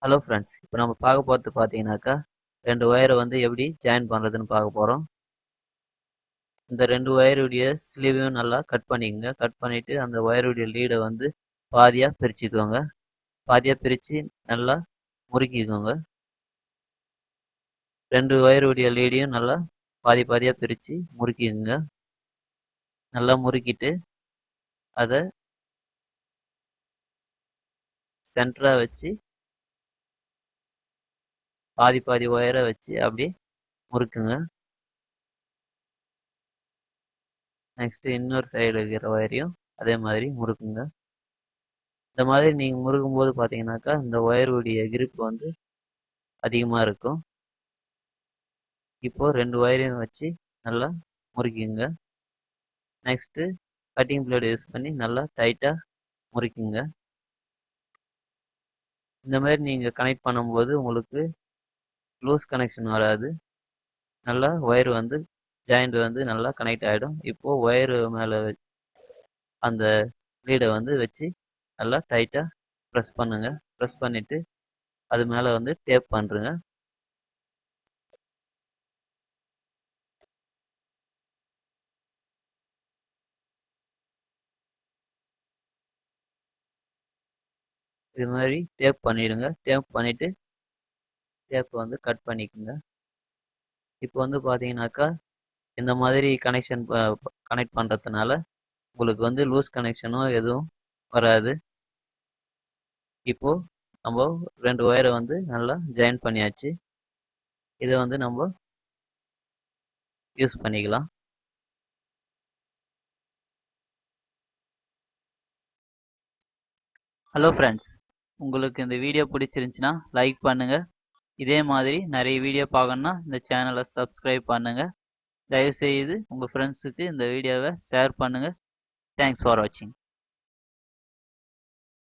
Hello friends, இப்போ நம்ம பார்க்க போகிறது பார்த்தீங்கன்னாக்கா 2 ஒயரை வந்து எப்படி ஜாயின் பண்ணுறதுன்னு பார்க்க போகிறோம். இந்த 2 ஒயருடைய ஸ்லீவையும் நல்லா கட் பண்ணிக்கோங்க. கட் பண்ணிவிட்டு அந்த ஒயருடைய லீடை வந்து பாதியாக பிரிச்சுக்கோங்க. பாதியாக பிரித்து நல்லா முறுக்கிக்கோங்க. 2 ஒயருடைய லீடையும் நல்லா பாதி பாதியாக பிரித்து முறுக்கிக்கோங்க. நல்லா முறுக்கிட்டு அதை சென்டராக வச்சு பாதி பாதி ஒயரை வச்சு அப்படியே முறுக்குங்க. நெக்ஸ்ட்டு இன்னொரு சைடு இருக்கிற ஒயரையும் அதே மாதிரி முறுக்குங்க. இந்த மாதிரி நீங்கள் முறுக்கும் போது பார்த்தீங்கன்னாக்கா இந்த ஒயருடைய கிரிப் வந்து அதிகமாக இருக்கும். இப்போது 2 ஒயரையும் வச்சு நல்லா முறுக்கிங்க. நெக்ஸ்ட்டு கட்டிங் பிளேடு யூஸ் பண்ணி நல்லா டைட்டாக முறுக்கிங்க. இந்த மாதிரி நீங்கள் கனெக்ட் பண்ணும்போது உங்களுக்கு லூஸ் கனெக்ஷன் வராது. நல்லா ஒயர் வந்து ஜாயிண்ட் வந்து நல்லா கனெக்ட் ஆகிடும். இப்போது ஒயரு மேலே அந்த லீடை வந்து வச்சு நல்லா டைட்டாக ப்ரெஸ் பண்ணுங்கள். ப்ரெஸ் பண்ணிவிட்டு அது மேலே வந்து டேப் பண்ணுறங்க. இது மாதிரி டேப் பண்ணிவிடுங்க. டேப் பண்ணிவிட்டு டேப் வந்து கட் பண்ணிக்கோங்க. இப்போ வந்து பார்த்தீங்கன்னாக்கா இந்த மாதிரி கனெக்ட் பண்ணுறதுனால உங்களுக்கு வந்து லூஸ் கனெக்ஷனும் எதுவும் வராது. இப்போது நம்ம 2 ஒயரை வந்து நல்லா ஜாயின் பண்ணியாச்சு. இதை வந்து நம்ம யூஸ் பண்ணிக்கலாம். ஹலோ ஃப்ரெண்ட்ஸ், உங்களுக்கு இந்த வீடியோ பிடிச்சிருந்துச்சின்னா லைக் பண்ணுங்கள். இதே மாதிரி நிறைய வீடியோ பார்க்கணுன்னா இந்த சேனலை சப்ஸ்கிரைப் பண்ணுங்கள். தயவுசெய்து உங்கள் ஃப்ரெண்ட்ஸுக்கு இந்த வீடியோவை ஷேர் பண்ணுங்கள். தேங்க்ஸ் ஃபார் வாட்சிங்.